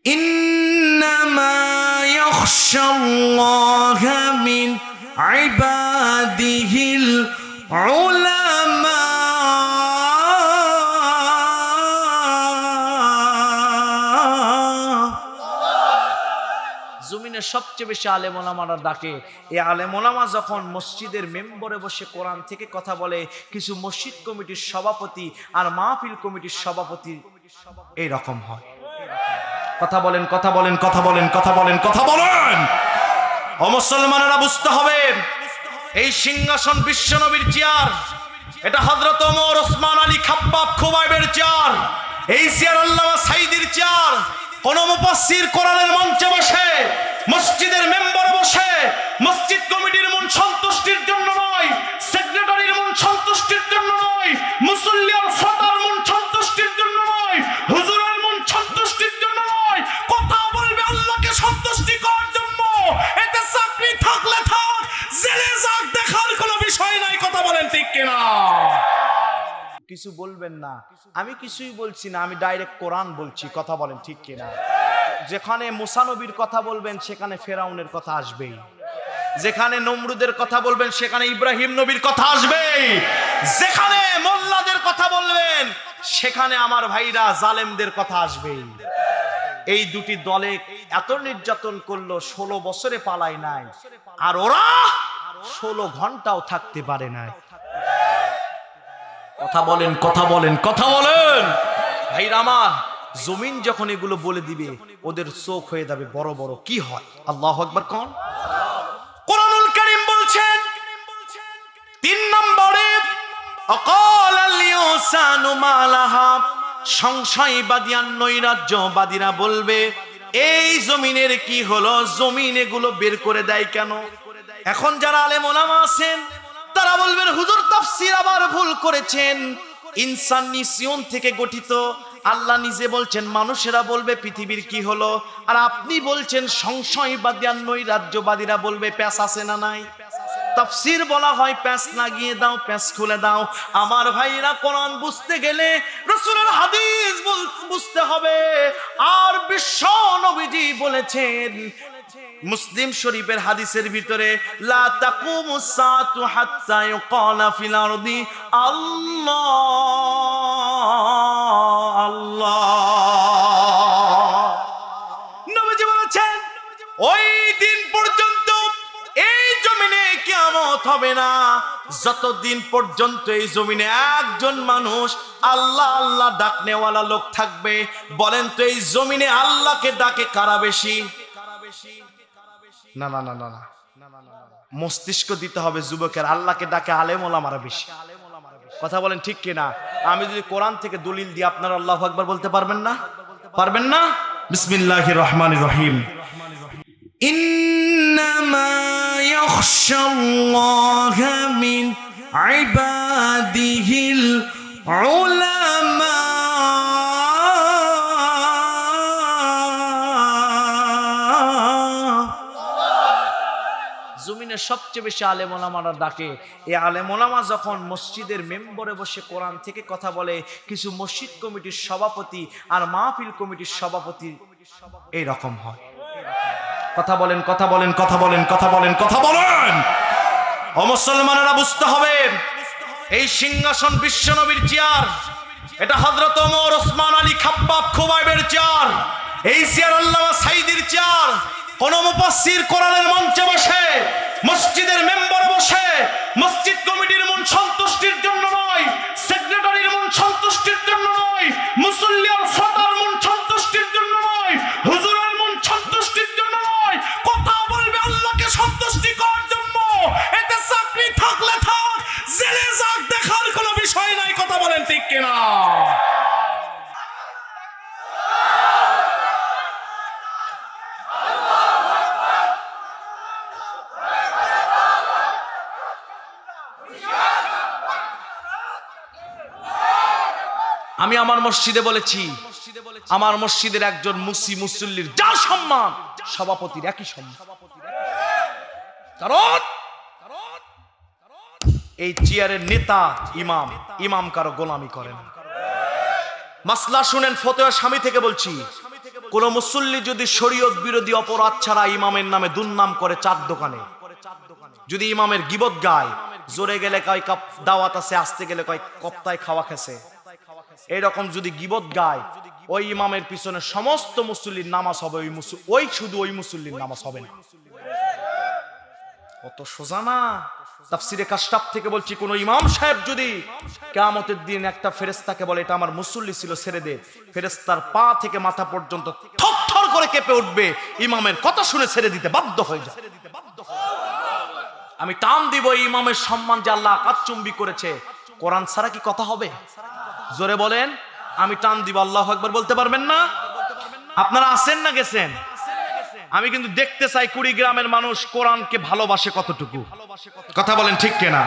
إنما يخشى الله من عباده العلماء জমিনের সবচেয়ে বেশি আলেম ওলামারা ডাকে। এই আলেম ওলামা যখন মসজিদের মেম্বরে বসে কোরআন থেকে কথা বলে, কিছু মসজিদ কমিটির সভাপতি আর মাহফিল কমিটির সভাপতি এই রকম হয়। কথা বলেন, কথা বলেন, কথা বলেন, কথা বলেন, কথা বলেন। ও মুসলমানেরা, বুঝতে হবে এই সিংহাসন বিশ্বনবীর চেয়ার, এটা হযরত ওমর, ওসমান, আলী, খাব্বাব, খুবাইবের চেয়ার। এই চেয়ার আল্লামা সাঈদীর চেয়ার। কোন মুফাসসির কোরআনের মঞ্চে বসে, মসজিদের মেম্বারে বসে মসজিদ কমিটির মন সন্তুষ্টির জন্য নয়, সেক্রেটারির মন সন্তুষ্টির জন্য নয়, মুসল্লি আর ফাতার মন সন্তুষ্টির জন্য নয়, হুজুরের মন সন্তুষ্টির জন্য নয়, কথা বলবে আল্লাহকে সন্তুষ্টি করার জন্য। এতে চাকরি থাকলে থাক, জেলে যাক, দেখার কোনো বিষয় নাই। কথা বলেন ঠিক কিনা? কিছু বলবেন না, আমি কিছুই বলছি না, আমি ডাইরেক্ট কোরআন বলছি। কথা বলেন ঠিক কিনা? যেখানে মুসা নবীর কথা বলবেন সেখানে ফেরাউনের কথা আসবেই, যেখানে নমরুদের কথা বলবেন সেখানে ইব্রাহিম নবীর কথা আসবেই, যেখানে মোল্লাদের কথা বলবেন সেখানে আমার ভাইরা জালেমদের কথা আসবেই। এই দুটি দলে এত নির্যাতন করলো, 16 বছরে পালায় নাই, আর ওরা 16 ঘন্টাও থাকতে পারে নাই। কথা বলেন, কথা বলেন, কথা বলেন। ভাইরা আমার, জমিন যখন এগুলো বলে দিবে ওদের চোখ হয়ে যাবে বড় বড়। কি হয়? আল্লাহু আকবার কোন? কোরআনুল কারীম বলছেন 3 নম্বরে, আকাল আল ইনসানু মালাহা, সংশয়বাদী আর নৈরাজ্যবাদীরা বলবে এই জমিনের কি হলো, জমিন এগুলো বের করে দেয় কেন? এখন যারা আলেম ওলামা আছেন তারা বলবেন হুজুর তাফসীর আবার ভুল করেছেন, ইনসান নিসিয়ন থেকে গঠিত। আল্লাহ নিজে বলছেন মানুষেরা বলবে পৃথিবীর কি হলো, আর আপনি বলছেন সংশয়বাদী আর নৈরাজ্যবাদীরা বলবে প্যাঁচ আছে না নাই। তাফসীর বলা হয় প্যাঁচ লাগিয়ে দাও, প্যাঁচ খুলে দাও। আমার ভাইরা, কোরআন বুঝতে গেলে রাসূলের হাদিস বুঝতে হবে। আর বিশ্ব নবীজি বলেছেন মুসলিম শরীফের হাদিসের ভিতরে, লা তাকুমুস সাআতু হাত্তা ইউকালা ফিল আরদি আল্লাহ আল্লাহ। নবীজি বলেছেন ওই দিন পর্যন্ত এই জমিনে কিয়ামত হবে না যতদিন পর্যন্ত এই জমিনে একজন মানুষ আল্লাহ আল্লাহ ডাকনেওয়ালা লোক থাকবে। বলেন তো এই জমিনে আল্লাহকে ডাকে কারা বেশি? না না না না না, মস্তিষ্ক দিতে হবে যুবকের। আল্লাহকে ডাকে আলেম ওলামারা বেশি। কথা বলেন ঠিক কিনা? আমি যদি কোরআন থেকে দলিল দিই আপনারা আল্লাহু আকবার বলতে পারবেন না? পারবেন না? বিসমিল্লাহির রহমানির রহিম। ইন্নামা ইয়াখশাল্লাহা মিন ইবাদিহিল উলামা। জমিনের সবচেয়ে বেশি আলেম ওলামারা ডাকে। এই আলেম ওলামা যখন মসজিদের মেম্বরে বসে কোরআন থেকে কথা বলে, কিছু মসজিদ কমিটির সভাপতি আর মাহফিল কমিটির সভাপতি এই রকম হয়। কথা বলেন, কথা বলেন, কথা বলেন, কথা বলেন, কথা বলেন। ও মুসলমানেরা, বুঝতে হবে এই সিংহাসন বিশ্বনবীর চেয়ার, এটা হযরত ওমর, ওসমান, আলী, খাব্বাব, খুবাইবের চেয়ার। এই চেয়ার আল্লামা সাঈদীর চেয়ার। কোন মুফাসসির কোরআনের মঞ্চে বসে, মসজিদের মেম্বারে বসে মসজিদ কমিটির মন সন্তুষ্টির জন্য নয়, সেক্রেটারির মন সন্তুষ্টির জন্য নয়, মুসল্লি আর ফাতার মন সন্তুষ্টির জন্য নয়, হুজুরের মন সন্তুষ্টির জন্য নয়, কথা বলবে আল্লাহকে সন্তুষ্টি করার জন্য। এতে চাকরি থাকলে থাক, জেলে যাক, দেখার কোনো বিষয় নাই। কথা বলেন ঠিক কিনা? আমি আমার মসজিদে বলেছি, আমার মসজিদের একজন মুসল্লির যা সম্মান সভাপতির একই সম্মান। কারণ এই চেয়ারের নেতা ইমাম, ইমাম কারো গোলামি করে না। মাসলা শুনেন, ফতোয়া স্বামী থেকে বলছি, কোন মুসল্লি যদি শরীয়ত বিরোধী অপরাধ ছাড়া ইমামের নামে দুর্নাম করে চার দোকানে, যদি ইমামের গীবত গায়, জোরে গেলে কয় কাপ দাওয়াত আছে, আসতে গেলে কয় কপ্তায় খাওয়া খেছে, এইরকম যদি গীবত গায়, ওই ইমামের পিছনে সমস্ত মুসল্লির নামাজ হবে, শুধু ওই মুসল্লির নামাজ হবে না। কত সোজা না? তাফসিরে কাশফ থেকে বলছি, কোন ইমাম সাহেব যদি কিয়ামতের দিন একটা ফেরেশতাকে বলে এটা আমার মুসল্লি ছিল, ছেড়ে দে, ফেরেশতার পা থেকে মাথা পর্যন্ত থরথর করে কেঁপে উঠবে, ইমামের কথা শুনে ছেড়ে দিতে বাধ্য হয়ে যায়। আমি টান দিব এই ইমামের সম্মান যে আল্লাহ আকাশচুম্বী করেছে, কোরআন ছাড়া কি কথা হবে? জোরে বলেন, আমি টান দিব। আল্লাহু আকবার বলতে পারবেন না? আপনারা আছেন না গেছেন? আমি কিন্তু দেখতে চাই কুড়িগ্রামের মানুষ কোরআনকে ভালোবাসে কতটুকু, কথা বলেন ঠিক কিনা?